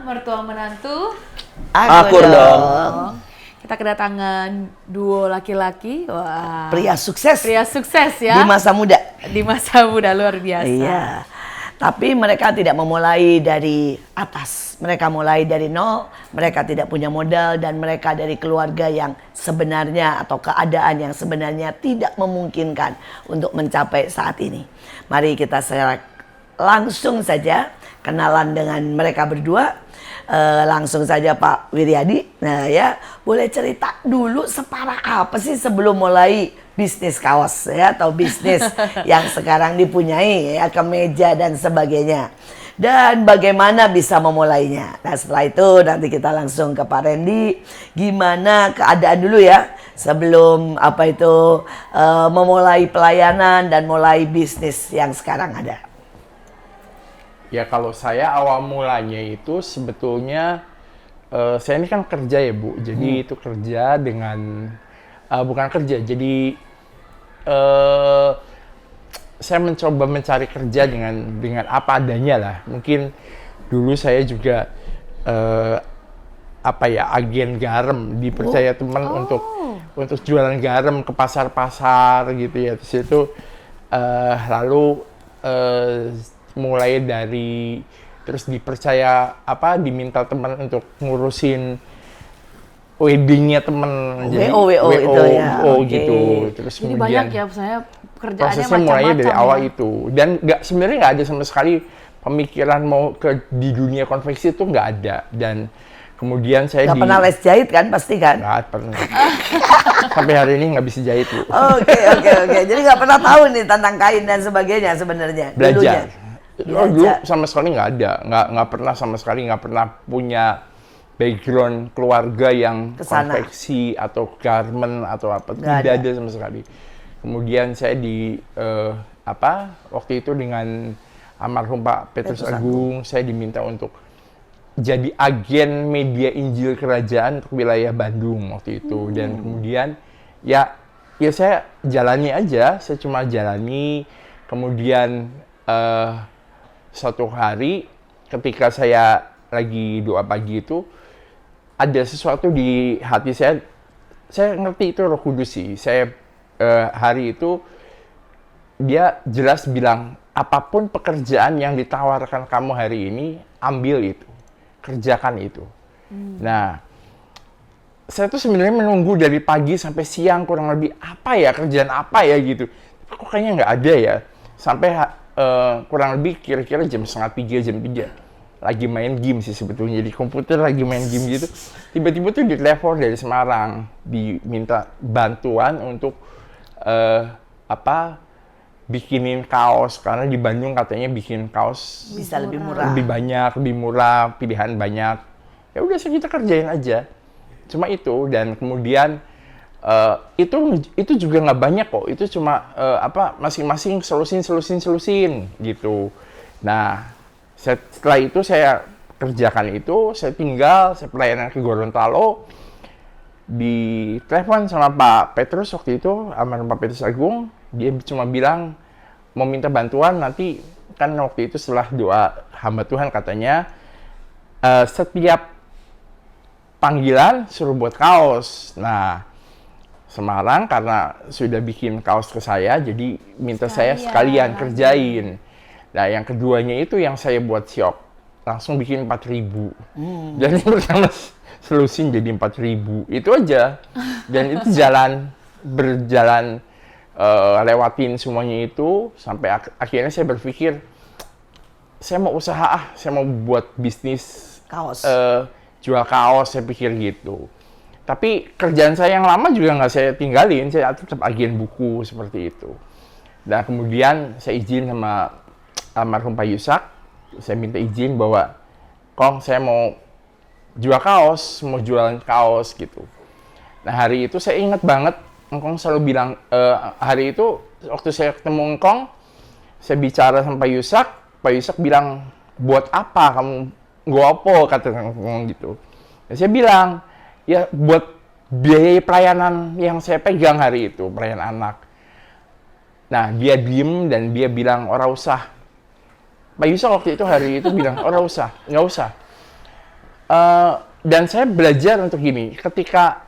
mertua menantu. Akur dong. Kita kedatangan duo laki-laki. Wah. Pria sukses Pria sukses ya. di masa muda. Di masa muda luar biasa. Iya. Tapi mereka tidak memulai dari atas. Mereka mulai dari nol. Mereka tidak punya modal dan mereka dari keluarga yang sebenarnya atau keadaan yang sebenarnya tidak memungkinkan untuk mencapai saat ini. Mari kita langsung saja kenalan dengan mereka berdua. Langsung saja Pak Wiryadi. Nah ya, boleh cerita dulu separah apa sih sebelum mulai bisnis kaos ya, atau bisnis yang sekarang dipunyai ya, kemeja dan sebagainya. Dan bagaimana bisa memulainya. Nah setelah itu nanti kita langsung ke Pak Randy. Gimana keadaan dulu ya sebelum memulai pelayanan dan mulai bisnis yang sekarang ada. Ya kalau saya awal mulanya itu sebetulnya saya ini kan kerja ya Bu, jadi itu kerja dengan bukan kerja, jadi saya mencoba mencari kerja dengan apa adanya lah. Mungkin dulu saya juga agen garam, dipercaya teman untuk jualan garam ke pasar-pasar gitu ya. Terus itu lalu mulai dari terus dipercaya diminta teman untuk ngurusin weddingnya temen, jadi WO itu ya, gitu. Terus jadi kemudian banyak ya saya kerjaannya prosesnya mulainya dari awal ya. itu, dan sebenarnya nggak ada sama sekali pemikiran mau di dunia konveksi itu nggak ada. Dan kemudian saya nggak pernah les jahit kan, pasti kan? Nggak pernah. Sampai hari ini nggak bisa jahit Bu. Oke. Jadi nggak pernah tahu nih tentang kain dan sebagainya sebenarnya. Belajar. Dulu Belajar. sama sekali nggak ada, nggak pernah sama sekali, nggak pernah punya background keluarga yang Kesana. konveksi atau garment atau apa, Nggak tidak ada. ada sama sekali. Kemudian saya waktu itu dengan almarhum Pak Petrus Agung, saya diminta untuk jadi agen media Injil Kerajaan untuk wilayah Bandung waktu itu. Dan kemudian ya saya jalani aja, saya cuma jalani. Kemudian suatu hari ketika saya lagi doa pagi itu, ada sesuatu di hati saya ngerti itu Roh Kudus sih. Saya hari itu dia jelas bilang, apapun pekerjaan yang ditawarkan kamu hari ini, ambil itu, kerjakan itu. Nah, saya tuh sebenarnya menunggu dari pagi sampai siang kurang lebih kerjaan apa ya gitu. Kok kayaknya nggak ada ya. Sampai kurang lebih kira-kira jam 2:30, jam 3. Lagi main game sih sebetulnya, di komputer lagi main game gitu. Tiba-tiba tuh ditelepon dari Semarang, diminta bantuan untuk bikinin kaos, karena di Bandung katanya bikin kaos Bisa lebih murah. lebih banyak, lebih murah, pilihan banyak. Ya udah kita kerjain aja. Cuma itu. Dan kemudian itu juga nggak banyak kok. Itu cuma masing-masing selusin gitu. Nah, setelah itu saya kerjakan itu, saya pelayanan ke Gorontalo. Di telepon sama Pak Petrus waktu itu, almarhum Pak Petrus Agung, dia cuma bilang mau minta bantuan. Nanti kan waktu itu setelah doa hamba Tuhan katanya setiap panggilan suruh buat kaos. Nah, Semarang karena sudah bikin kaos ke saya, jadi minta saya sekalian kerjain. Nah, yang keduanya itu yang saya buat siok, langsung bikin 4.000. Jadi pertama selusin jadi 4.000, itu aja. Dan itu berjalan lewatin semuanya itu, sampai akhirnya saya berpikir, saya mau usaha saya mau buat bisnis Kaos. jual kaos, saya pikir gitu. Tapi kerjaan saya yang lama juga nggak saya tinggalin, saya tetap agen buku seperti itu. Dan kemudian saya izin sama almarhum Pak Yusak, saya minta izin bahwa, Kong, saya mau jual kaos, mau jualan kaos gitu. Nah hari itu saya ingat banget, Engkong selalu bilang, hari itu waktu saya ketemu Engkong, saya bicara sama Pak Yusak bilang, buat apa kamu, gopo, kata Engkong gitu. Dan saya bilang, ya buat biaya pelayanan yang saya pegang hari itu, pelayanan anak. Nah, dia diem dan dia bilang, ora usah. Pak Yusak waktu itu hari itu bilang, ora usah, nggak usah. Dan saya belajar untuk gini, ketika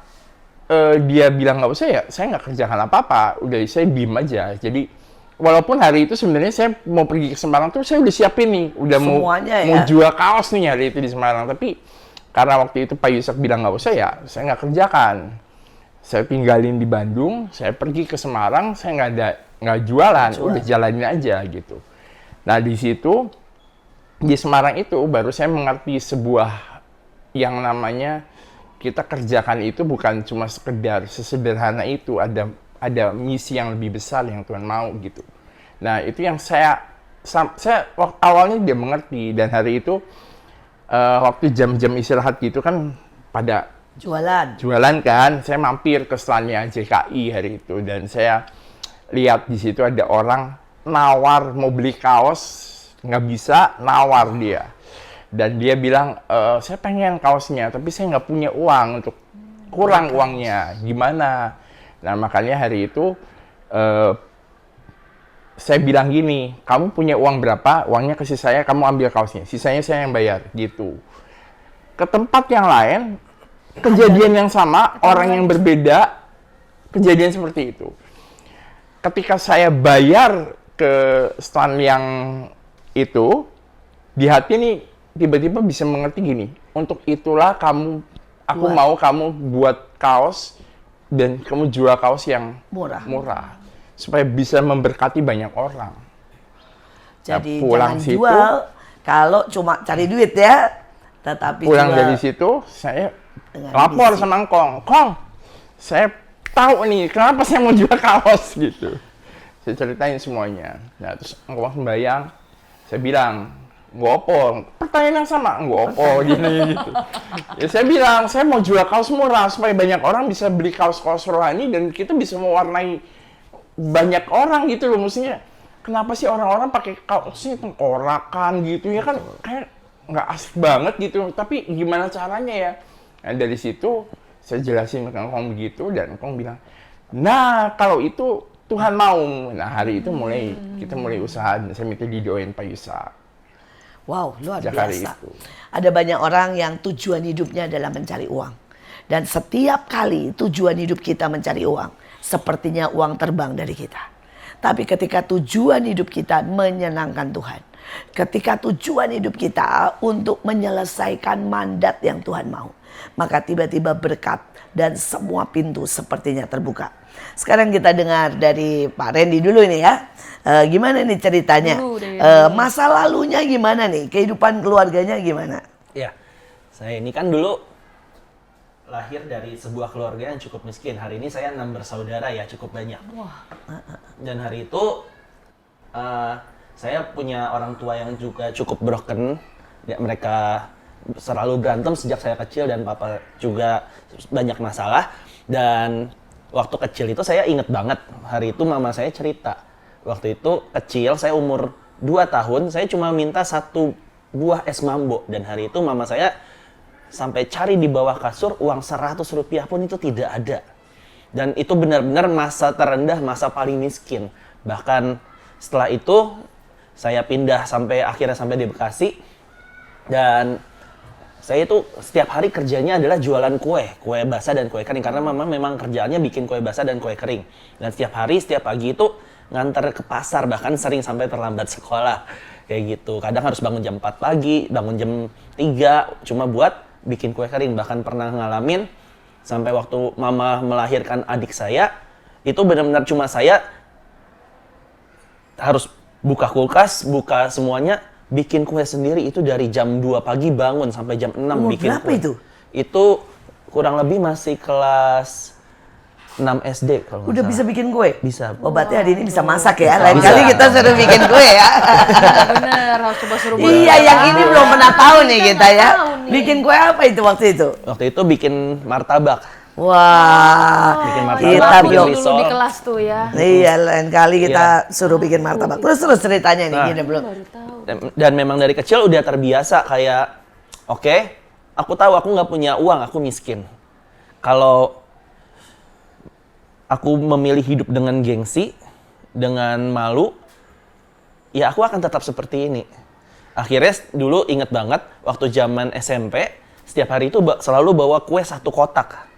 dia bilang nggak usah ya, saya nggak kerjakan apa-apa, udah saya diem aja. Jadi walaupun hari itu sebenarnya saya mau pergi ke Semarang tuh saya udah siapin nih, udah Semuanya mau ya? jual kaos nih hari itu di Semarang. Tapi karena waktu itu Pak Yusak bilang nggak usah ya, saya nggak kerjakan. Saya tinggalin di Bandung, saya pergi ke Semarang, saya nggak jualan, udah jalanin aja gitu. Nah di situ di Semarang itu baru saya mengerti sebuah yang namanya kita kerjakan itu bukan cuma sekedar sesederhana itu, ada misi yang lebih besar yang Tuhan mau gitu. Nah itu yang saya awalnya dia mengerti, dan hari itu waktu jam-jam istirahat gitu kan pada jualan kan, saya mampir ke standnya JKI hari itu, dan saya lihat di situ ada orang nawar mau beli kaos, nggak bisa, nawar dia. Dan dia bilang, saya pengen kaosnya, tapi saya nggak punya uang untuk kurang uangnya, gimana? Nah makanya hari itu saya bilang gini, kamu punya uang berapa? Uangnya kasih saya, kamu ambil kaosnya, sisanya saya yang bayar, gitu. Ke tempat yang lain, kejadian yang sama, orang yang berbeda, kejadian seperti itu. Ketika saya bayar ke stand yang itu, di hati nih tiba-tiba bisa mengerti gini, untuk itulah aku mau kamu buat kaos dan kamu jual kaos yang murah supaya bisa memberkati banyak orang. Jadi pulang jangan situ, jual kalau cuma cari duit ya, tetapi pulang jual dari situ saya dengan lapor misi. sama Kong, saya tahu nih kenapa saya mau jual kaos gitu. Saya ceritain semuanya. Nah terus Kong sembayang, saya bilang, ngopo, pertanyaan yang sama, ngopo, gini gitu. Ya saya bilang, saya mau jual kaos murah supaya banyak orang bisa beli kaos-kaos rohani dan kita bisa mewarnai banyak orang gitu loh. Maksudnya, kenapa sih orang-orang pakai kaosnya tengkorakan gitu ya kan, kayak nggak asik banget gitu. Tapi gimana caranya ya? Nah dari situ saya jelasin ke Kong begitu, dan Kong bilang, nah kalau itu Tuhan mau. Nah hari itu kita mulai usaha, dan saya minta didoain Pak Yusak. Wow, luar Sejak hari biasa. itu. Ada banyak orang yang tujuan hidupnya adalah mencari uang. Dan setiap kali tujuan hidup kita mencari uang, sepertinya uang terbang dari kita. Tapi ketika tujuan hidup kita menyenangkan Tuhan, ketika tujuan hidup kita untuk menyelesaikan mandat yang Tuhan mau, maka tiba-tiba berkat dan semua pintu sepertinya terbuka. Sekarang kita dengar dari Pak Randy dulu nih ya. Gimana nih ceritanya? Masa lalunya gimana nih? Kehidupan keluarganya gimana? Ya, saya ini kan dulu lahir dari sebuah keluarga yang cukup miskin. Hari ini saya 6 bersaudara ya, cukup banyak. Dan hari itu saya punya orang tua yang juga cukup broken. Ya, mereka selalu berantem sejak saya kecil, dan papa juga banyak masalah. Dan waktu kecil itu saya inget banget, hari itu mama saya cerita. Waktu itu kecil, saya umur 2 tahun, saya cuma minta 1 buah es mambo. Dan hari itu mama saya sampai cari di bawah kasur, uang 100 rupiah pun itu tidak ada. Dan itu benar-benar masa terendah, masa paling miskin. Bahkan setelah itu, saya pindah akhirnya sampai di Bekasi. Dan saya itu setiap hari kerjanya adalah jualan kue basah dan kue kering. Karena mama memang kerjaannya bikin kue basah dan kue kering. Dan setiap hari, setiap pagi itu ngantar ke pasar, bahkan sering sampai terlambat sekolah. Kayak gitu. Kadang harus bangun jam 4 pagi, bangun jam 3, cuma buat bikin kue kering. Bahkan pernah ngalamin, sampai waktu mama melahirkan adik saya, itu benar-benar cuma saya harus buka kulkas, buka semuanya, bikin kue sendiri. Itu dari jam 2 pagi bangun sampai jam 6 bikin berapa kue. itu? Itu kurang lebih masih kelas 6 SD kalau nggak Udah salah. bisa bikin kue? Bisa. Oh, berarti hari ini bisa masak ya. Bisa. Lain kali kita suruh bikin kue ya. Bener, harus coba suruh buat. Iya, yang ini belum pernah tahu nih kita ya. nggak tahu nih. Bikin kue apa itu waktu itu? Waktu itu bikin martabak. Wah, Bikin martabak, kita bikin belum. dulu risol. di kelas tuh ya. Iya, lain kali kita suruh bikin martabak. Terus ceritanya nih, Nah. gini belum. Baru tahu. Dan memang dari kecil udah terbiasa kayak, oke, aku tahu aku nggak punya uang, aku miskin. Kalau aku memilih hidup dengan gengsi, dengan malu, ya aku akan tetap seperti ini. Akhirnya dulu inget banget, waktu zaman SMP, setiap hari itu selalu bawa kue 1 kotak.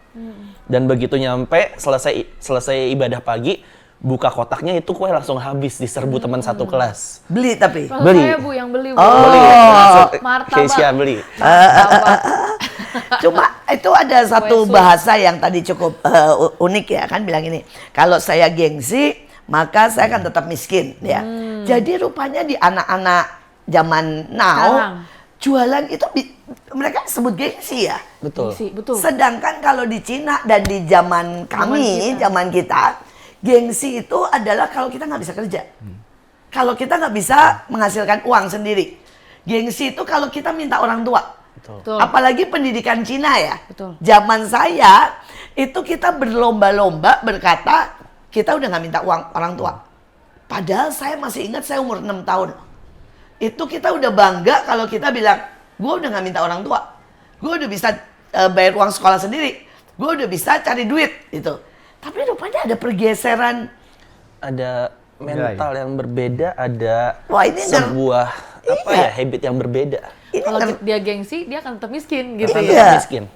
Dan begitu nyampe selesai ibadah pagi, buka kotaknya itu kue langsung habis diserbu teman satu kelas. Beli tapi. Maksud Beli. saya Bu yang beli Bu. Beli, termasuk Martabak. Keisha beli. Martabak. Cuma itu ada satu bahasa yang tadi cukup unik ya, kan bilang ini, kalau saya gengsi maka saya akan tetap miskin ya. Jadi rupanya di anak-anak zaman now Sekarang. jualan itu mereka sebut gengsi ya. Betul. Betul. Sedangkan kalau di Cina dan di zaman kami, zaman kita, gengsi itu adalah kalau kita nggak bisa kerja. Kalau kita nggak bisa menghasilkan uang sendiri. Gengsi itu kalau kita minta orang tua. Betul. Apalagi pendidikan Cina ya. Betul. Zaman saya itu kita berlomba-lomba berkata kita udah nggak minta uang orang tua. Padahal saya masih ingat saya umur 6 tahun. Itu kita udah bangga kalau kita bilang, gue udah nggak minta orang tua. Gue udah bisa bayar uang sekolah sendiri. Gue udah bisa cari duit gitu. Tapi rupanya ada pergeseran. Ada mental yang berbeda, ada Wah, ini sebuah habit yang berbeda. Ini Kalau ngeri- dia gengsi, dia akan tetap miskin gitu Iya. ya. Miskin.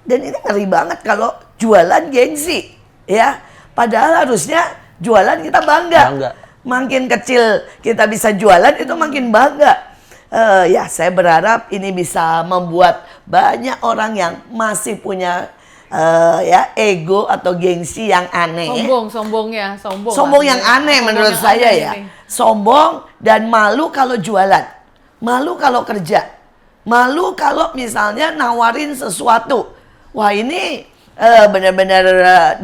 Dan ini ngeri banget kalau jualan gengsi, ya. Padahal harusnya jualan kita bangga. Bangga. Makin kecil kita bisa jualan itu makin bangga. Ya, saya berharap ini bisa membuat banyak orang yang masih punya ego atau gengsi yang aneh. Sombong yang aneh menurut saya ya. Sombong dan malu kalau jualan. Malu kalau kerja. Malu kalau misalnya nawarin sesuatu. Wah, ini benar-benar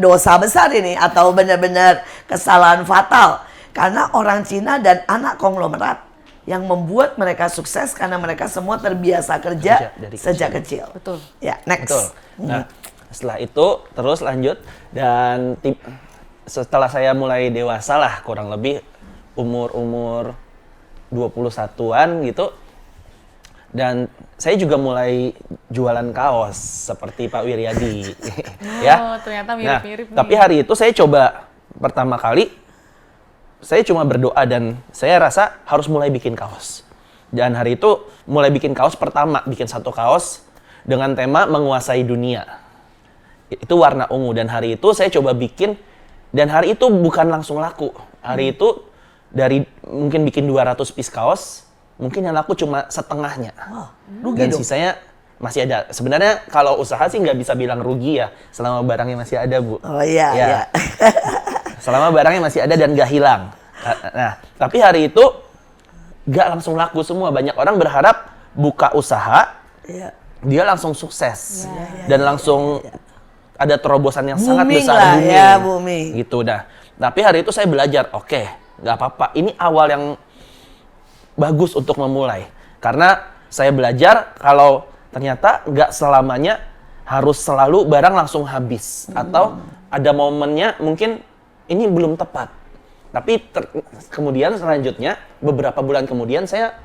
dosa besar ini atau benar-benar kesalahan fatal. Karena orang Cina dan anak konglomerat yang membuat mereka sukses karena mereka semua terbiasa kerja dari sejak kecil. Betul. Ya, next. Betul. Nah, setelah itu terus lanjut dan setelah saya mulai dewasa lah, kurang lebih umur 21-an gitu. Dan saya juga mulai jualan kaos seperti Pak Wiryadi. Oh, ternyata mirip-mirip nih. Tapi hari itu saya coba pertama kali, saya cuma berdoa dan saya rasa harus mulai bikin kaos. Dan hari itu mulai bikin kaos pertama, bikin 1 kaos dengan tema menguasai dunia. Itu warna ungu dan hari itu saya coba bikin dan hari itu bukan langsung laku. Hari itu dari mungkin bikin 200 piece kaos, mungkin yang laku cuma setengahnya. Rugi Dan dong. sisanya masih ada. Sebenarnya kalau usaha sih nggak bisa bilang rugi ya, selama barangnya masih ada, Bu. Oh iya, Ya. iya. Selama barangnya masih ada dan nggak hilang. Nah, tapi hari itu nggak langsung laku semua. Banyak orang berharap buka usaha, Iya. dia langsung sukses. Dan langsung ada terobosan yang sangat Booming besar. lah, booming. ya, booming. Gitu, nah. Tapi hari itu saya belajar, oke, nggak apa-apa. Ini awal yang bagus untuk memulai. Karena saya belajar kalau ternyata nggak selamanya harus selalu barang langsung habis. Atau ada momennya mungkin ini belum tepat. Tapi kemudian selanjutnya, beberapa bulan kemudian saya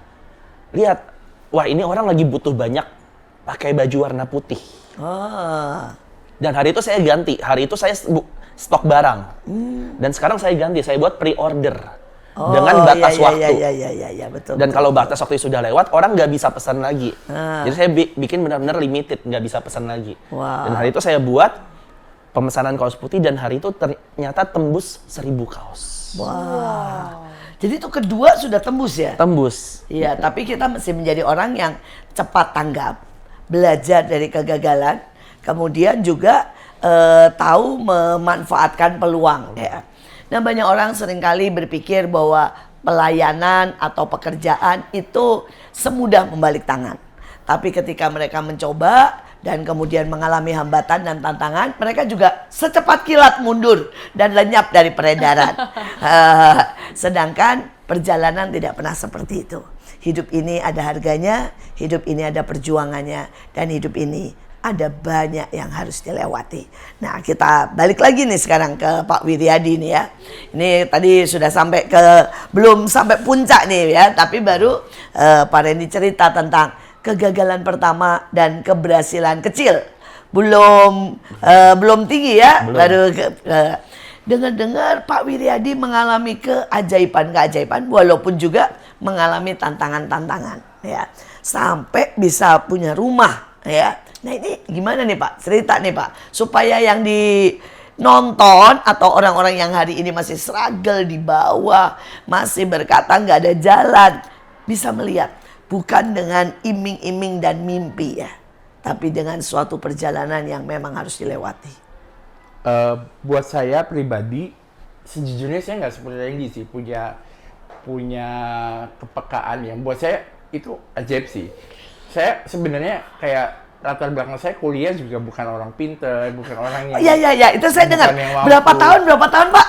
lihat, wah ini orang lagi butuh banyak pakai baju warna putih. Oh. Dan hari itu saya ganti, hari itu saya stok barang. Dan sekarang saya ganti, saya buat pre-order. Dengan batas waktu. Iya, betul. Dan kalau batas waktu sudah lewat, orang nggak bisa pesan lagi. Jadi saya bikin benar-benar limited, nggak bisa pesan lagi. Wow. Dan hari itu saya buat pemesanan kaos putih dan hari itu ternyata tembus 1000 kaos. Wow. Jadi itu kedua sudah tembus ya? Tembus. Iya, tapi kita mesti menjadi orang yang cepat tanggap, belajar dari kegagalan, kemudian juga tahu memanfaatkan peluang. Ya. Nah, banyak orang seringkali berpikir bahwa pelayanan atau pekerjaan itu semudah membalik tangan. Tapi ketika mereka mencoba dan kemudian mengalami hambatan dan tantangan, mereka juga secepat kilat mundur dan lenyap dari peredaran. Sedangkan perjalanan tidak pernah seperti itu. Hidup ini ada harganya, hidup ini ada perjuangannya, dan hidup ini ada banyak yang harus dilewati. Nah, kita balik lagi nih sekarang ke Pak Wiryadi nih ya. Ini tadi sudah sampai belum sampai puncak nih ya, tapi baru Pak Randy cerita tentang kegagalan pertama dan keberhasilan kecil. Belum tinggi ya, baru dengar-dengar Pak Wiryadi mengalami keajaiban walaupun juga mengalami tantangan-tantangan ya. Sampai bisa punya rumah Ya. Nah ini gimana nih Pak? Cerita nih Pak, supaya yang nonton atau orang-orang yang hari ini masih struggle di bawah, masih berkata nggak ada jalan, bisa melihat bukan dengan iming-iming dan mimpi ya, tapi dengan suatu perjalanan yang memang harus dilewati. Buat saya pribadi, sejujurnya saya nggak seperti Randy sih, punya kepekaan yang buat saya itu ajaib sih. Saya sebenarnya kayak latar belakang saya kuliah juga bukan orang pinter, bukan orang yang... Iya, itu saya dengar. bukan yang mampu. Berapa tahun Pak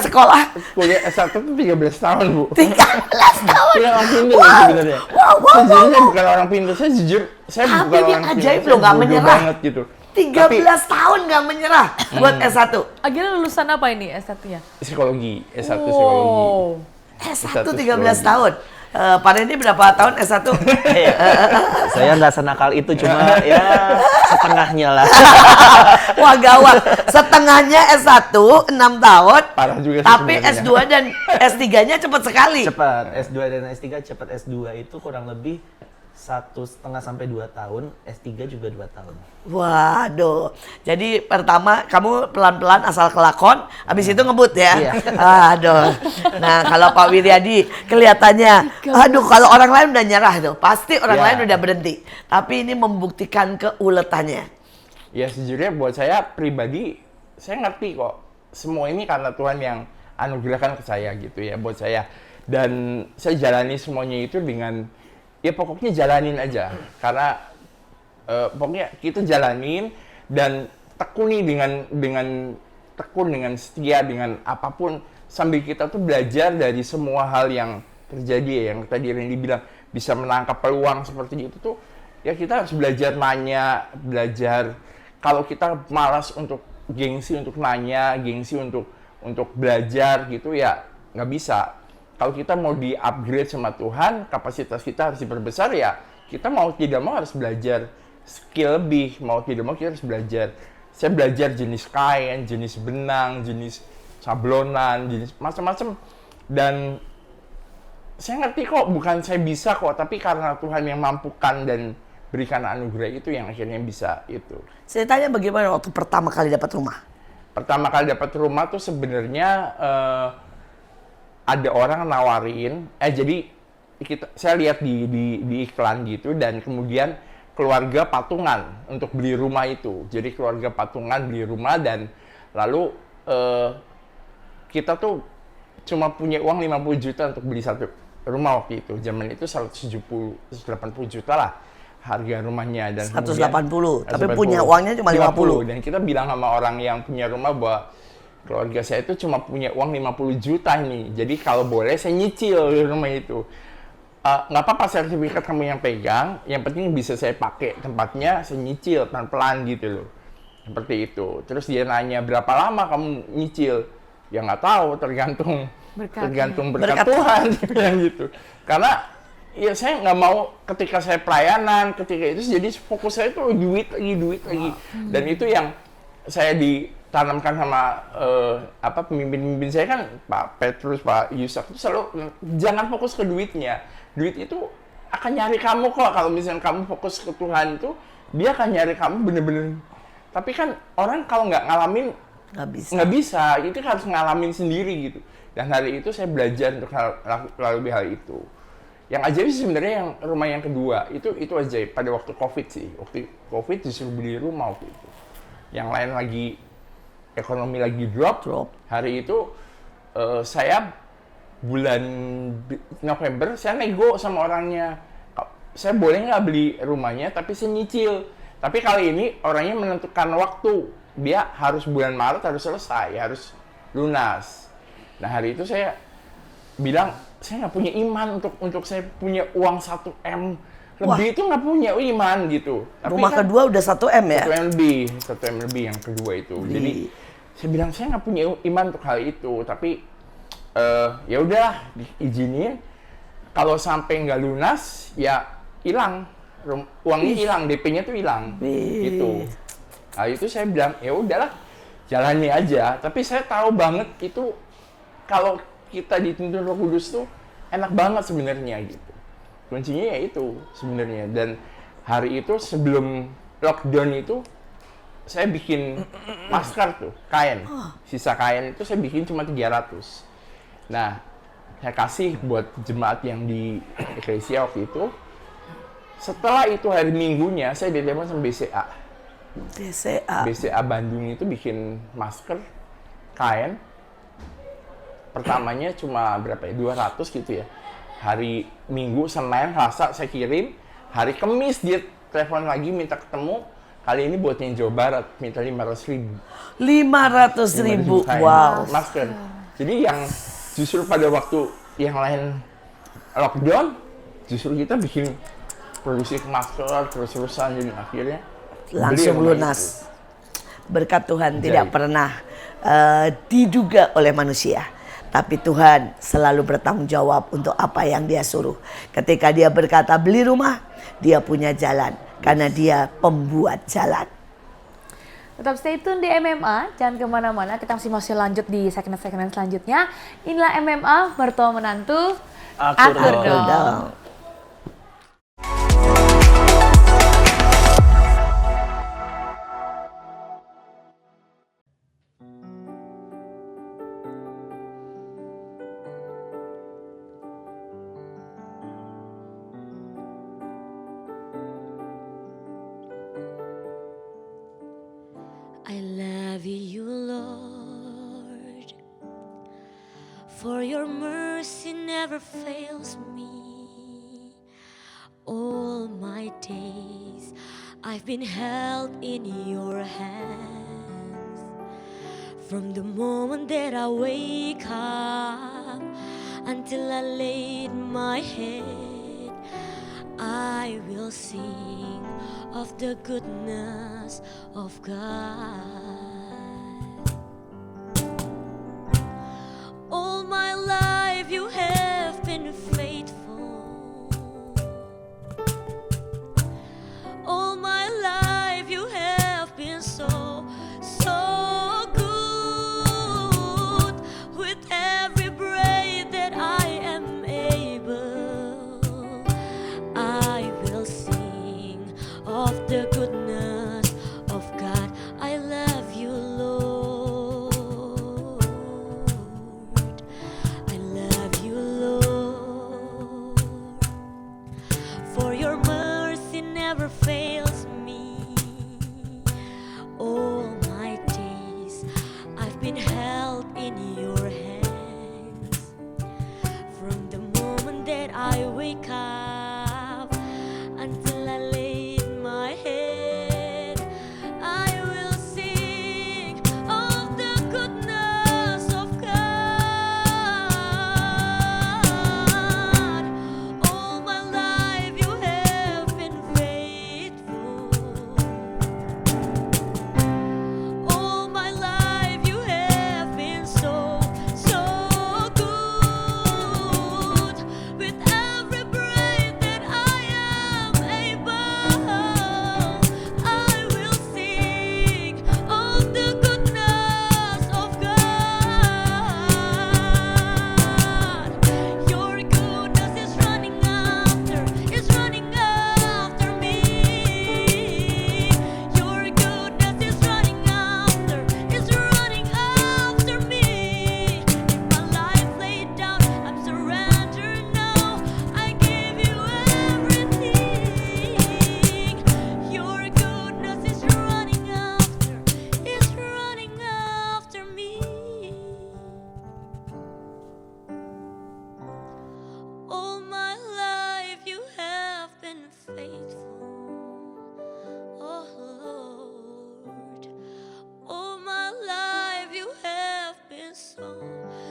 sekolah? Kuliah S1 tuh 13 tahun, Bu. 13 tahun? Kuliah orang pinter sebenarnya. Wow. Sejujurnya bukan orang pinter, saya jujur, saya Tapi bukan dia orang pinter. ajaib saya loh, nggak bodoh menyerah. banget gitu. 13 tahun nggak menyerah buat S1. Akhirnya lulusan apa ini S1-nya? Psikologi, S1 psikologi. S1 13 tahun. Pak Randy berapa tahun S1? Saya nggak senakal itu, cuma ya setengahnya lah. Wah gawat. Setengahnya S1 6 tahun. Parah juga sih Tapi sebenarnya. S2 dan S3-nya cepat sekali. Cepat, S2 dan S3 cepat. S2 itu kurang lebih 1,5 sampai 2 tahun, S3 juga 2 tahun. Waduh. Jadi pertama kamu pelan-pelan asal kelakon, habis itu ngebut ya. Iya. Aduh. Nah, kalau Pak Wiryadi kelihatannya aduh kalau orang lain udah nyerah tuh, pasti orang Ya. lain udah berhenti. Tapi ini membuktikan keuletannya. Ya sejujurnya buat saya pribadi, saya ngerti kok. Semua ini karena Tuhan yang anugerahkan ke saya gitu ya, buat saya. Dan saya jalani semuanya itu dengan, ya pokoknya jalanin aja. Karena pokoknya kita jalanin dan tekuni dengan tekun, dengan setia, dengan apapun. Sambil kita tuh belajar dari semua hal yang terjadi ya. Yang tadi Randy bilang, bisa menangkap peluang seperti itu tuh. Ya kita harus belajar nanya, belajar. Kalau kita malas untuk gengsi untuk nanya, gengsi untuk belajar gitu ya nggak bisa. Kalau kita mau di-upgrade sama Tuhan, kapasitas kita harus diperbesar ya, kita mau tidak mau harus belajar skill lebih, mau tidak mau kita harus belajar. Saya belajar jenis kain, jenis benang, jenis sablonan, jenis macam-macam. Dan saya ngerti kok, bukan saya bisa kok, tapi karena Tuhan yang mampukan dan berikan anugerah itu yang akhirnya bisa itu. Ceritanya bagaimana waktu pertama kali dapat rumah? Pertama kali dapat rumah tuh sebenarnya ada orang nawarin, jadi saya lihat di iklan gitu, dan kemudian keluarga patungan untuk beli rumah itu. Jadi keluarga patungan beli rumah, dan lalu kita tuh cuma punya uang 50 juta untuk beli satu rumah waktu itu. Zaman itu 180 juta lah harga rumahnya, dan 180, tapi punya uangnya cuma 50. Dan kita bilang sama orang yang punya rumah bahwa keluarga saya itu cuma punya uang 50 juta nih. Jadi kalau boleh saya nyicil di rumah itu. Nggak apa-apa sertifikat kamu yang pegang, yang penting bisa saya pakai tempatnya, saya nyicil pelan-pelan gitu loh. Seperti itu. Terus dia nanya, berapa lama kamu nyicil? Ya nggak tahu, tergantung berkat Tuhan yang gitu. Karena ya saya nggak mau ketika saya pelayanan, ketika itu jadi fokus saya itu duit lagi. Dan itu yang saya ditanamkan sama pemimpin-pemimpin saya kan, Pak Petrus, Pak Yusak, itu selalu jangan fokus ke duitnya. Duit itu akan nyari kamu kok. Kalau misalnya kamu fokus ke Tuhan itu, dia akan nyari kamu bener-bener. Tapi kan orang kalau nggak ngalamin nggak bisa. Itu harus ngalamin sendiri gitu. Dan hari itu saya belajar untuk melalui hal itu. Yang ajaib sih sebenarnya yang rumah yang kedua itu ajaib pada waktu COVID sih. Waktu COVID disuruh beli rumah waktu itu. Yang lain lagi ekonomi lagi drop. Hari itu saya bulan November saya nego sama orangnya, saya boleh nggak beli rumahnya tapi saya nyicil. Tapi kali ini orangnya menentukan waktu, dia harus bulan Maret harus selesai, harus lunas. Nah hari itu saya bilang saya nggak punya iman untuk saya punya uang 1 M lebih. Wah, itu nggak punya iman gitu. Tapi rumah kan, kedua udah 1 M ya? 1 M lebih yang kedua itu. Jadi saya bilang saya nggak punya iman untuk hal itu, tapi ya udah diizinin. Kalau sampai nggak lunas ya hilang, uangnya hilang, DP-nya tuh hilang gitu. Nah itu saya bilang ya udahlah jalani aja. Tapi saya tahu banget itu kalau kita dituntun Roh Kudus tuh enak banget sebenarnya gitu. Kuncinya ya itu sebenarnya. Dan hari itu sebelum lockdown itu saya bikin masker tuh, kain. Sisa kain itu saya bikin cuma 300. Nah, saya kasih buat jemaat yang di Eklesia waktu itu. Setelah itu hari Minggunya saya ditelepon sama BCA. BCA Bandung itu bikin masker, kain. Pertamanya cuma berapa ya? 200 gitu ya. Hari Minggu, Senin, Selasa saya kirim. Hari Kamis dia telepon lagi minta ketemu. Kali ini buat yang Jawa Barat, minta 500.000. 500.000, wow. Masker. Jadi yang justru pada waktu yang lain lockdown, justru kita bikin produksi masker terus-terusan, jadi akhirnya Langsung lunas. Berkat Tuhan tidak pernah diduga oleh manusia. Tapi Tuhan selalu bertanggung jawab untuk apa yang dia suruh. Ketika dia berkata beli rumah, dia punya jalan. Karena dia pembuat jalan. Tetap stay tune di MMA, jangan kemana-mana. Kita masih lanjut di segmen-segmen selanjutnya. Inilah MMA, mertua menantu, akur dong. I love you, Lord, for your mercy never fails me. All my days I've been held in your hands. From the moment that I wake up until I laid my head, I will sing of the goodness of God. All my life you have been faithful. All my life you have been so, so good. With every breath that I am able, I will sing of the goodness of God. I love you, Lord. I love you, Lord, for your mercy never fails me. All my days I've been held in your hands. From the moment that I wake up until I laid my head, I will sing of the goodness of God. All my life you have been faithful. All my life you have been so, so good. With every breath that I am able, I will sing of the goodness of God. Your goodness is running after me. Your goodness is running after me. In my life laid down, I'm surrendered now. I give you everything. Your goodness is running after me. All my life you have been faithful, oh Lord. All my life you have been so,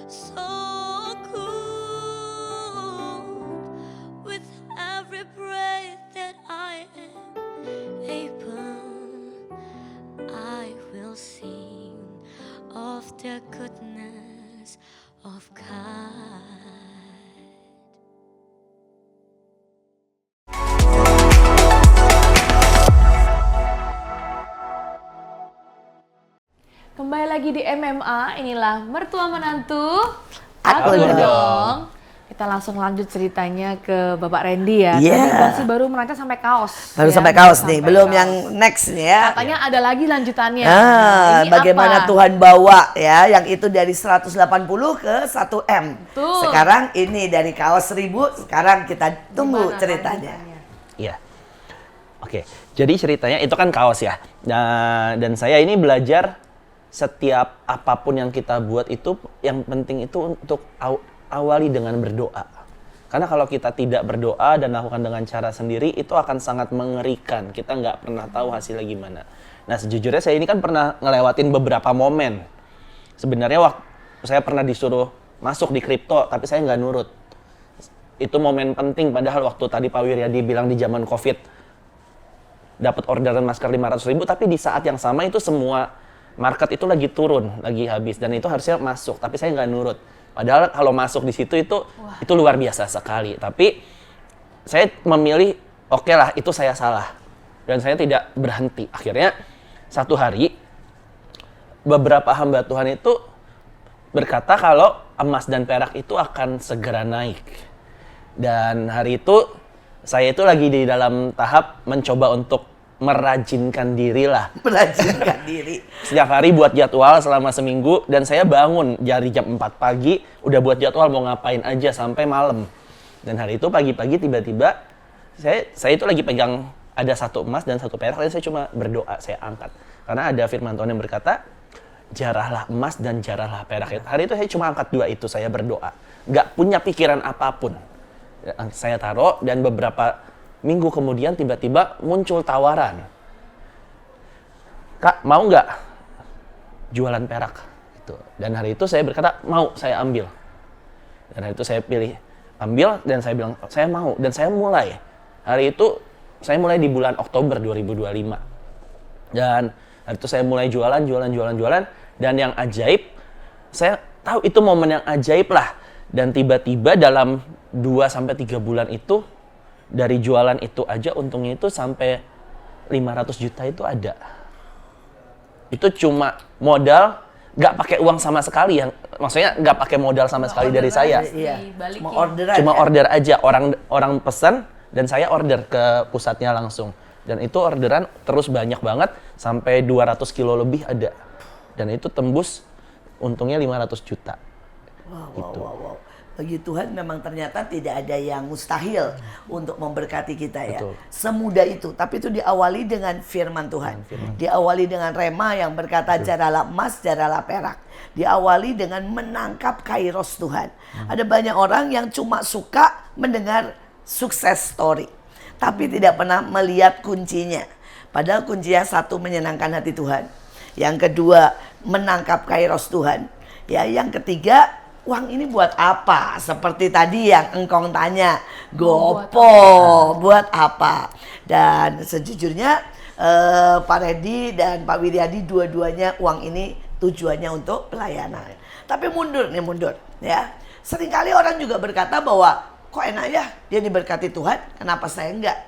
so good. With every breath that I am able, I will sing of the goodness of God. Kembali lagi di MMA, inilah mertua menantu, Akur akur dong. dong. Kita langsung lanjut ceritanya ke Bapak Randy ya. Iya. Tadi masih baru merancang sampai kaos. Baru ya, sampai kaos nih, sampai belum kaos. yang next nih ya. Katanya ada lagi lanjutannya. Ah, Ini bagaimana apa? Tuhan bawa ya, yang itu dari 180 ke 1M. Betul. Sekarang ini dari kaos 1000, sekarang kita tunggu Gimana ceritanya. lanjutannya? Iya. Oke, jadi ceritanya itu kan kaos ya. Nah, dan saya ini belajar setiap apapun yang kita buat itu yang penting itu untuk awali dengan berdoa. Karena kalau kita tidak berdoa dan lakukan dengan cara sendiri itu akan sangat mengerikan. Kita nggak pernah tahu hasilnya gimana. Nah, sejujurnya saya ini kan pernah ngelewatin beberapa momen. Sebenarnya waktu saya pernah disuruh masuk di kripto, tapi saya nggak nurut. Itu momen penting, padahal waktu tadi Pak Wiryadi bilang di zaman COVID, dapat orderan masker 500.000, tapi di saat yang sama itu semua market itu lagi turun, lagi habis, dan itu harusnya masuk, tapi saya nggak nurut. Padahal kalau masuk di situ itu luar biasa sekali. Tapi saya memilih, oke lah, itu saya salah, dan saya tidak berhenti. Akhirnya satu hari beberapa hamba Tuhan itu berkata kalau emas dan perak itu akan segera naik. Dan hari itu saya itu lagi di dalam tahap mencoba untuk merajinkan diri lah. Merajinkan diri. Setiap hari buat jadwal selama seminggu, dan saya bangun dari jam 4 pagi udah buat jadwal mau ngapain aja sampai malam. Dan hari itu pagi-pagi tiba-tiba saya itu lagi pegang ada 1 emas dan 1 perak, dan saya cuma berdoa, saya angkat. Karena ada firman Tuhan yang berkata, jarahlah emas dan jarahlah perak. Hari itu saya cuma angkat 2 itu, saya berdoa. Nggak punya pikiran apapun. Saya taruh, dan beberapa minggu kemudian tiba-tiba muncul tawaran. Kak, mau nggak jualan perak? Gitu. Dan hari itu saya berkata, mau, saya ambil. Dan hari itu saya pilih ambil, dan saya bilang, saya mau. Dan saya mulai. Hari itu saya mulai di bulan Oktober 2025. Dan hari itu saya mulai jualan. Dan yang ajaib, saya tahu itu momen yang ajaib lah. Dan tiba-tiba dalam 2-3 bulan itu, dari jualan itu aja untungnya itu sampai 500 juta itu ada. Itu cuma modal, nggak pakai uang sama sekali, yang maksudnya nggak pakai modal sama sekali dari saya. Iya. Dibalikin. Cuma orderan. Cuma ya? order aja, orang pesan dan saya order ke pusatnya langsung. Dan itu orderan terus banyak banget sampai 200 kilo lebih ada. Dan itu tembus untungnya 500 juta. Wow. Bagi Tuhan memang ternyata tidak ada yang mustahil untuk memberkati kita ya. Betul. Semudah itu. Tapi itu diawali dengan firman Tuhan. Diawali dengan rema yang berkata jaralah emas, jaralah perak. Diawali dengan menangkap kairos Tuhan. Ada banyak orang yang cuma suka mendengar sukses story. Tapi tidak pernah melihat kuncinya. Padahal kuncinya satu, menyenangkan hati Tuhan. Yang kedua, menangkap kairos Tuhan. Ya, yang ketiga, uang ini buat apa? Seperti tadi yang engkong tanya, gopo buat apa? Dan sejujurnya Pak Randy dan Pak Wiryadi dua-duanya uang ini tujuannya untuk pelayanan. Tapi mundur ya. Seringkali orang juga berkata bahwa kok enak ya dia diberkati Tuhan, kenapa saya enggak?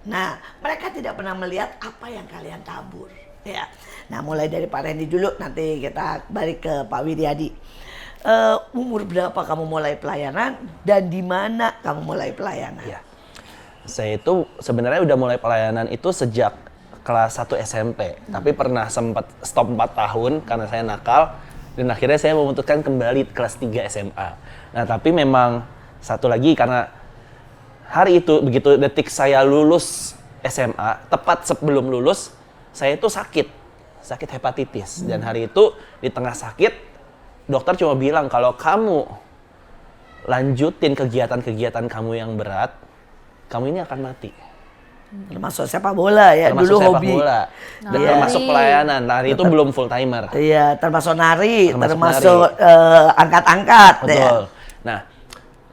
Nah, mereka tidak pernah melihat apa yang kalian tabur ya. Nah, mulai dari Pak Randy dulu, nanti kita balik ke Pak Wiryadi. Umur berapa kamu mulai pelayanan dan di mana kamu mulai pelayanan? Ya. Saya itu sebenarnya udah mulai pelayanan itu sejak kelas 1 SMP. Tapi pernah sempat stop 4 tahun karena saya nakal. Dan akhirnya saya memutuskan kembali kelas 3 SMA. Nah, tapi memang satu lagi, karena hari itu begitu detik saya lulus SMA, tepat sebelum lulus, saya itu sakit hepatitis. Dan hari itu di tengah sakit, dokter cuma bilang kalau kamu lanjutin kegiatan-kegiatan kamu yang berat, kamu ini akan mati. Termasuk sepak bola ya, Termasuk dulu sepak hobi. bola, dan termasuk pelayanan. Nah, hari itu belum full timer. Iya, termasuk nari, Termasuk termasuk angkat-angkat. Betul. Ya. Nah,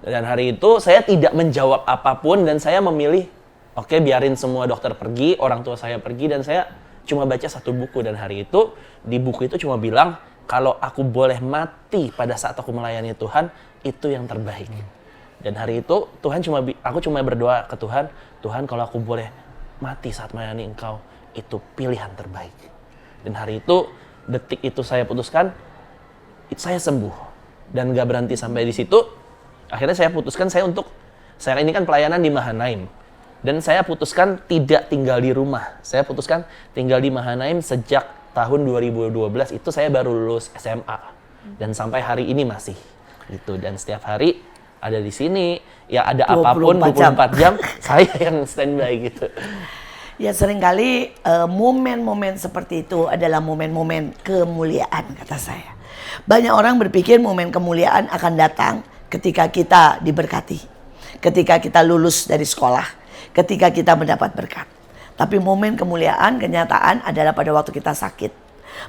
dan hari itu saya tidak menjawab apapun, dan saya memilih, oke, biarin semua dokter pergi, orang tua saya pergi, dan saya cuma baca 1 buku. Dan hari itu, di buku itu cuma bilang, kalau aku boleh mati pada saat aku melayani Tuhan, itu yang terbaik. Dan hari itu aku cuma berdoa ke Tuhan, Tuhan, kalau aku boleh mati saat melayani Engkau, itu pilihan terbaik. Dan hari itu, detik itu saya putuskan, saya sembuh. Dan gak berhenti sampai di situ. Akhirnya saya putuskan saya ini kan pelayanan di Mahanaim. Dan saya putuskan tidak tinggal di rumah. Saya putuskan tinggal di Mahanaim sejak tahun 2012 itu saya baru lulus SMA. Dan sampai hari ini masih gitu. Dan setiap hari ada di sini, ya ada apapun 24 jam saya yang standby gitu. Ya seringkali momen-momen seperti itu adalah momen-momen kemuliaan kata saya. Banyak orang berpikir momen kemuliaan akan datang ketika kita diberkati. Ketika kita lulus dari sekolah. Ketika kita mendapat berkat. Tapi momen kemuliaan, kenyataan adalah pada waktu kita sakit.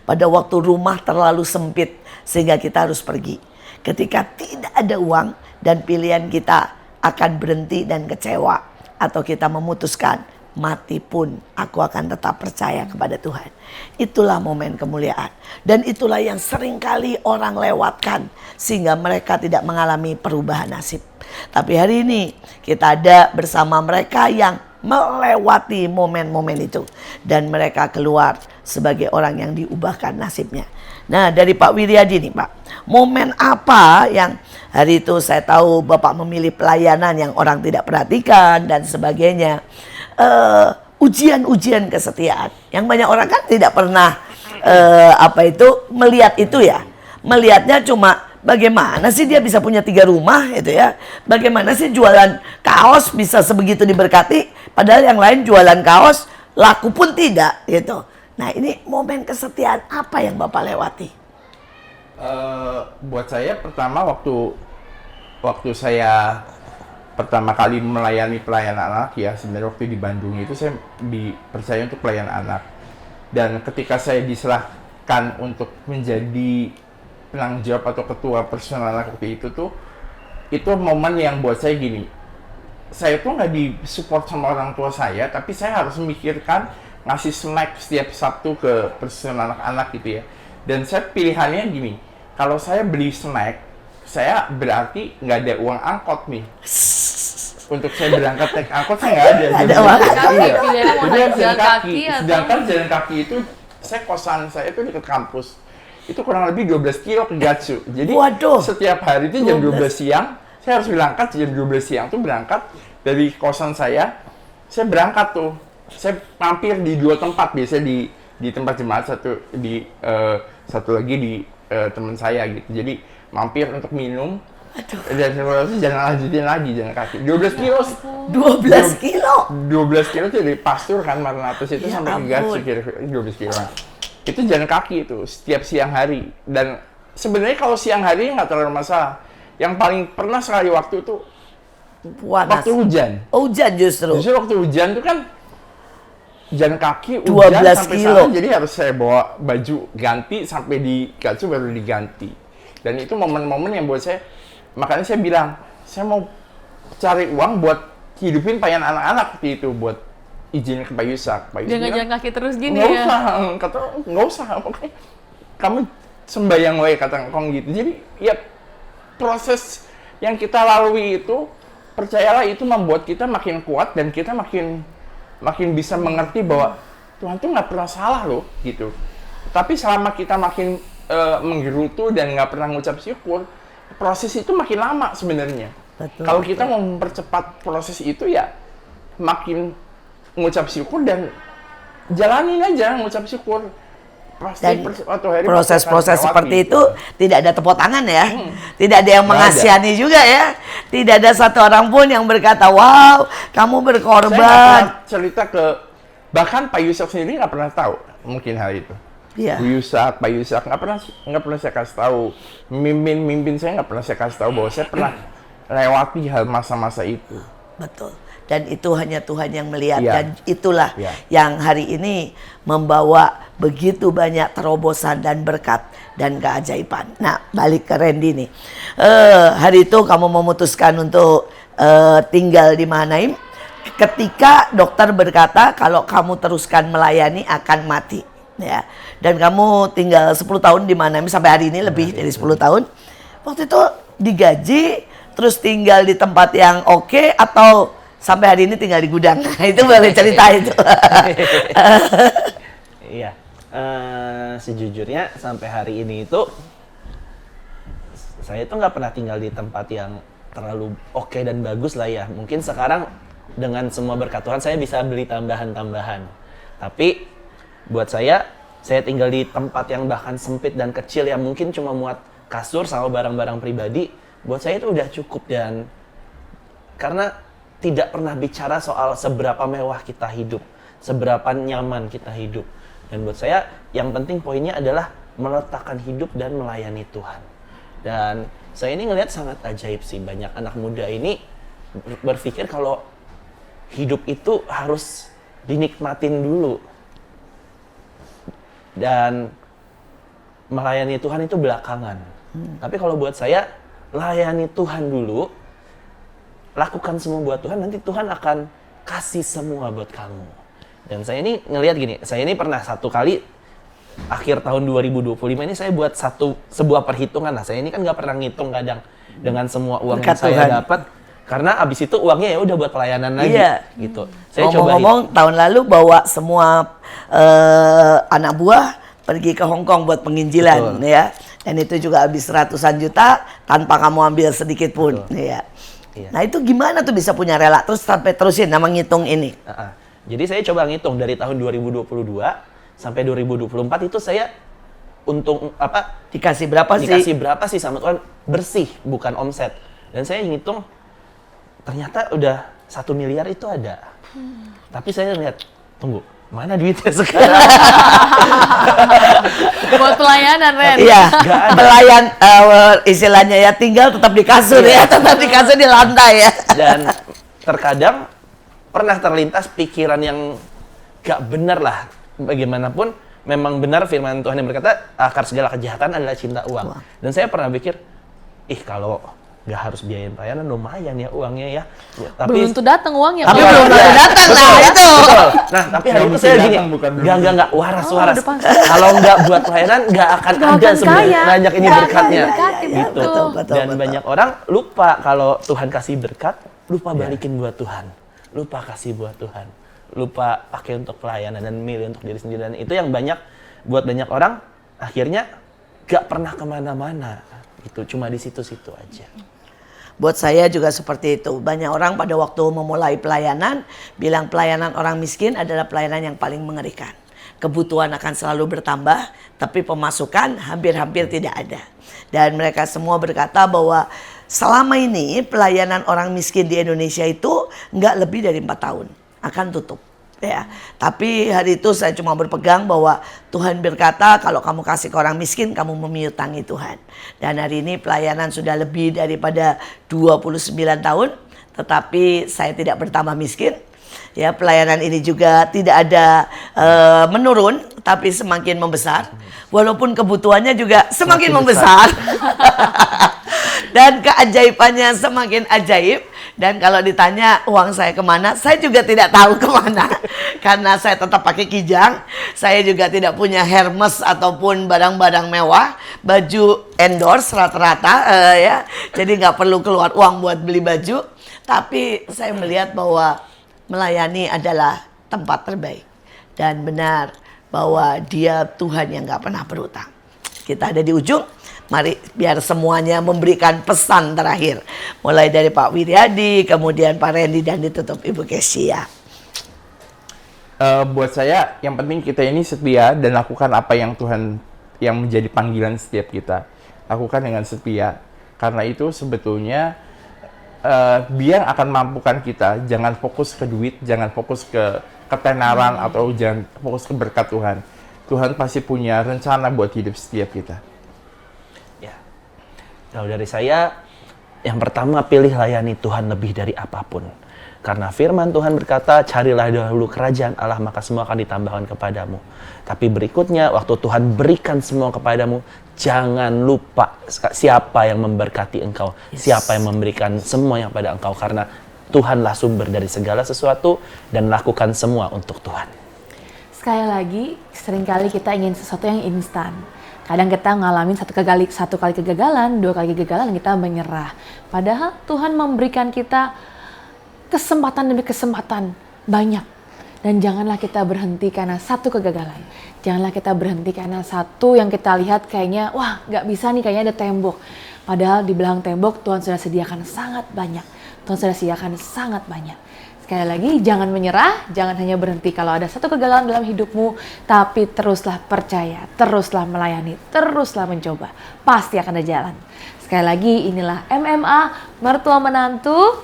Pada waktu rumah terlalu sempit sehingga kita harus pergi. Ketika tidak ada uang dan pilihan kita akan berhenti dan kecewa. Atau kita memutuskan, mati pun aku akan tetap percaya kepada Tuhan. Itulah momen kemuliaan. Dan itulah yang seringkali orang lewatkan. Sehingga mereka tidak mengalami perubahan nasib. Tapi hari ini kita ada bersama mereka yang melewati momen-momen itu. Dan mereka keluar sebagai orang yang diubahkan nasibnya. Nah dari Pak Wiryadi nih Pak. Momen apa yang hari itu saya tahu Bapak memilih pelayanan yang orang tidak perhatikan dan sebagainya. Ujian-ujian kesetiaan. Yang banyak orang kan tidak pernah melihat itu ya. Melihatnya cuma bagaimana sih dia bisa punya 3 rumah gitu ya. Bagaimana sih jualan kaos bisa sebegitu diberkati. Padahal yang lain jualan kaos laku pun tidak gitu. Nah ini momen kesetiaan apa yang Bapak lewati? Buat saya pertama waktu saya pertama kali melayani pelayanan anak ya sebenarnya waktu di Bandung itu saya dipercaya untuk pelayanan anak. Dan ketika saya diserahkan untuk menjadi penanggung jawab atau ketua personal anak waktu itu tuh, itu momen yang buat saya gini, saya tuh nggak disupport sama orang tua saya, tapi saya harus memikirkan ngasih snack setiap Sabtu ke personal anak-anak gitu ya. Dan saya pilihannya gini, kalau saya beli snack, saya berarti nggak ada uang angkot nih. Untuk saya berangkat naik angkot saya nggak ada. Ada uang. Pilihannya mau naik jalan kaki atau? Sedangkan jalan kaki itu, kosan saya itu dekat kampus. Itu kurang lebih 12 kilo ke Gatsu. Jadi Waduh. setiap hari itu jam 12 siang, saya harus berangkat jam 12 siang tuh berangkat dari kosan saya berangkat tuh. Saya mampir di 2 tempat, biasanya di tempat jemaat, satu lagi di teman saya gitu. Jadi mampir untuk minum. Aduh. Dan jangan lanjutin lagi, jalan kaki. 12 kilo. 12 kilo. 12 kilo itu dari Pastur kan, Marnatus itu Ya sampai ke Gatsu kira-kira 12 kilo. Itu jalan kaki itu setiap siang hari. Dan sebenarnya kalau siang hari nggak terlalu masalah. Yang paling pernah sekali waktu itu waktu hujan. Oh, hujan justru. Justru waktu hujan itu kan jalan kaki 12 hujan sampai kilo. sana, jadi harus saya bawa baju ganti sampai di Gatsu baru diganti. Dan itu momen-momen yang buat saya, makanya saya bilang, saya mau cari uang buat hidupin pelayanan anak-anak seperti itu, buat izin ke Pak Yusak. Jangan jalan kaki terus gini nggak ya. usah, kata nggak usah, pokoknya kamu sembayang wae kata ngkong gitu. Jadi ya proses yang kita lalui itu, percayalah itu membuat kita makin kuat dan kita makin bisa mengerti bahwa Tuhan tuh nggak pernah salah loh gitu. Tapi selama kita makin menggerutu dan nggak pernah ngucap syukur, proses itu makin lama sebenarnya. Kalau kita mau mempercepat proses itu ya makin ngucap syukur dan jalanin aja ngucap syukur. Pasti Dan suatu hari proses-proses pasti seperti lewati. itu tidak ada tepuk tangan ya. Tidak ada yang Nggak mengasihani juga ya. Tidak ada satu orang pun yang berkata, wow, kamu Saya nggak berkorban. pernah cerita ke, bahkan Pak Yusak sendiri nggak pernah tahu mungkin hal itu. Iya. Bu Yusak, Pak Yusak nggak pernah saya kasih tahu. Mimpin saya nggak pernah saya kasih tahu bahwa saya pernah lewati hal masa-masa itu. Betul. Dan itu hanya Tuhan yang melihat. Iya. Dan itulah Iya. yang hari ini membawa begitu banyak terobosan dan berkat dan keajaiban. Nah, balik ke Randy nih. Hari itu kamu memutuskan untuk tinggal di Mahanaim. Ketika dokter berkata kalau kamu teruskan melayani akan mati. Ya. Dan kamu tinggal 10 tahun di Mahanaim sampai hari ini lebih dari 10 tahun. Waktu itu digaji, terus tinggal di tempat yang oke atau sampai hari ini tinggal di gudang? Itu boleh cerita itu. Iya. Sejujurnya sampai hari ini itu saya itu nggak pernah tinggal di tempat yang terlalu oke dan bagus lah ya. Mungkin sekarang dengan semua berkat Tuhan saya bisa beli tambahan-tambahan. Tapi buat saya tinggal di tempat yang bahkan sempit dan kecil yang mungkin cuma muat kasur sama barang-barang pribadi. Buat saya itu udah cukup, dan karena tidak pernah bicara soal seberapa mewah kita hidup, seberapa nyaman kita hidup. Dan buat saya yang penting poinnya adalah meletakkan hidup dan melayani Tuhan. Dan saya ini ngelihat sangat ajaib sih, banyak anak muda ini berpikir kalau hidup itu harus dinikmatin dulu. Dan melayani Tuhan itu belakangan. Tapi kalau buat saya, layani Tuhan dulu, lakukan semua buat Tuhan, nanti Tuhan akan kasih semua buat kamu. Dan saya ini ngelihat gini, saya ini pernah satu kali akhir tahun 2025 ini saya buat sebuah perhitungan lah. Saya ini kan nggak pernah ngitung kadang dengan semua uang Berkat yang saya Tuhan. dapat, karena abis itu uangnya ya udah buat pelayanan lagi, Iya. gitu. Saya coba Ngomong-ngomong, tahun lalu bawa semua anak buah pergi ke Hong Kong buat penginjilan, Betul. ya. Dan itu juga habis ratusan juta tanpa kamu ambil sedikit pun, ya. Iya. Nah itu gimana tuh bisa punya rela terus sampai terusin nama ngitung ini? Jadi saya coba ngitung dari tahun 2022 sampai 2024 itu saya untung apa? Dikasih berapa sih? Dikasih berapa sih sama Tuhan, bersih, bukan omset. Dan saya ngitung ternyata udah 1 miliar itu ada. Tapi saya lihat, tunggu, mana duitnya sekarang? Buat pelayanan, Ren. Iya, Nggak ada. pelayan istilahnya ya tinggal tetap di kasur ya, tetap di kasur di lantai ya. Dan terkadang pernah terlintas pikiran yang gak benar lah. Bagaimanapun memang benar firman Tuhan yang berkata akar segala kejahatan adalah cinta uang. Dan saya pernah pikir, kalau gak harus biayain pelayanan lumayan ya uangnya ya. Belum tuh datang uangnya. Tapi Pak. belum Iya, datang, betul, nah itu. betul. Nah, tapi hari Yang itu mesti saya gini, datang, bukan belum. enggak, waras. udah pasti. Kalau enggak buat pelayanan, enggak akan Nggak ada akan sebenarnya kaya. banyak ini Nggak berkatnya. akan diberkati, Gitu. betul. Dan banyak orang lupa kalau Tuhan kasih berkat, lupa balikin buat Tuhan. Lupa kasih buat Tuhan. Lupa pakai untuk pelayanan dan milih untuk diri sendiri. Dan itu yang buat banyak orang, akhirnya gak pernah kemana-mana. Itu cuma di situ-situ aja. Buat saya juga seperti itu. Banyak orang pada waktu memulai pelayanan bilang pelayanan orang miskin adalah pelayanan yang paling mengerikan. Kebutuhan akan selalu bertambah, tapi pemasukan hampir-hampir tidak ada. Dan mereka semua berkata bahwa selama ini pelayanan orang miskin di Indonesia itu nggak lebih dari 4 tahun akan tutup. Ya, tapi hari itu saya cuma berpegang bahwa Tuhan berkata kalau kamu kasih ke orang miskin kamu memiutangi Tuhan. Dan hari ini pelayanan sudah lebih daripada 29 tahun, tetapi saya tidak bertambah miskin. Ya, pelayanan ini juga tidak ada menurun, tapi semakin membesar. Walaupun kebutuhannya juga semakin membesar. Dan keajaibannya semakin ajaib. Dan kalau ditanya uang saya kemana, saya juga tidak tahu kemana. Karena saya tetap pakai Kijang. Saya juga tidak punya Hermes ataupun barang-barang mewah. Baju endorse rata-rata ya. Jadi nggak perlu keluar uang buat beli baju. Tapi saya melihat bahwa melayani adalah tempat terbaik. Dan benar bahwa dia Tuhan yang nggak pernah berutang. Kita ada di ujung. Mari biar semuanya memberikan pesan terakhir. Mulai dari Pak Wiryadi, kemudian Pak Randy, dan ditutup Ibu Kesia. Buat saya yang penting kita ini setia dan lakukan apa yang Tuhan yang menjadi panggilan setiap kita. Lakukan dengan setia. Karena itu sebetulnya dia akan mampukan kita. Jangan fokus ke duit, jangan fokus ke ketenaran atau jangan fokus ke berkat Tuhan. Tuhan pasti punya rencana buat hidup setiap kita. Kalau dari saya, yang pertama pilih layani Tuhan lebih dari apapun. Karena firman Tuhan berkata, carilah dahulu kerajaan Allah, maka semua akan ditambahkan kepadamu. Tapi berikutnya, waktu Tuhan berikan semua kepadamu, jangan lupa siapa yang memberkati engkau. Siapa yang memberikan semuanya pada engkau. Karena Tuhanlah sumber dari segala sesuatu, dan lakukan semua untuk Tuhan. Sekali lagi, seringkali kita ingin sesuatu yang instan. Kadang kita ngalamin satu kali kegagalan, 2 kali kegagalan, kita menyerah. Padahal Tuhan memberikan kita kesempatan demi kesempatan banyak. Dan janganlah kita berhenti karena satu kegagalan. Janganlah kita berhenti karena satu yang kita lihat kayaknya, wah nggak bisa nih, kayaknya ada tembok. Padahal di belakang tembok Tuhan sudah sediakan sangat banyak. Tuhan sudah sediakan sangat banyak. Sekali lagi, jangan menyerah, jangan hanya berhenti kalau ada satu kegagalan dalam hidupmu, tapi teruslah percaya, teruslah melayani, teruslah mencoba. Pasti akan ada jalan. Sekali lagi, inilah MMA Mertua Menantu.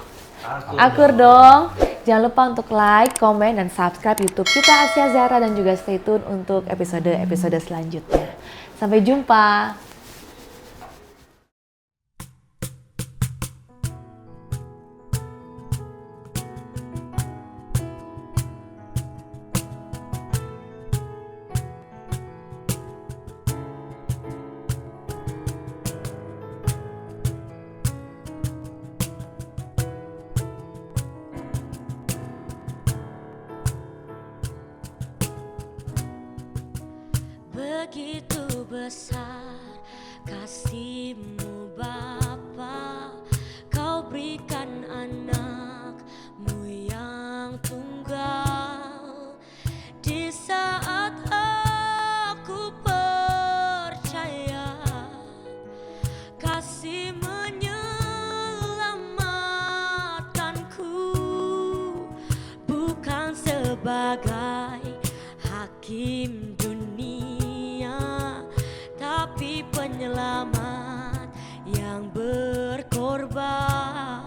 Akur dong. Jangan lupa untuk like, komen, dan subscribe YouTube kita Asia Zara dan juga stay tune untuk episode-episode selanjutnya. Sampai jumpa. Begitu besar kasih-Mu Bapa, Kau berikan anak-Mu yang tunggal. Di saat aku percaya kasih menyelamatkanku, bukan sebagai hakim dunia, tapi penyelamat yang berkorban.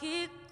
bagiku.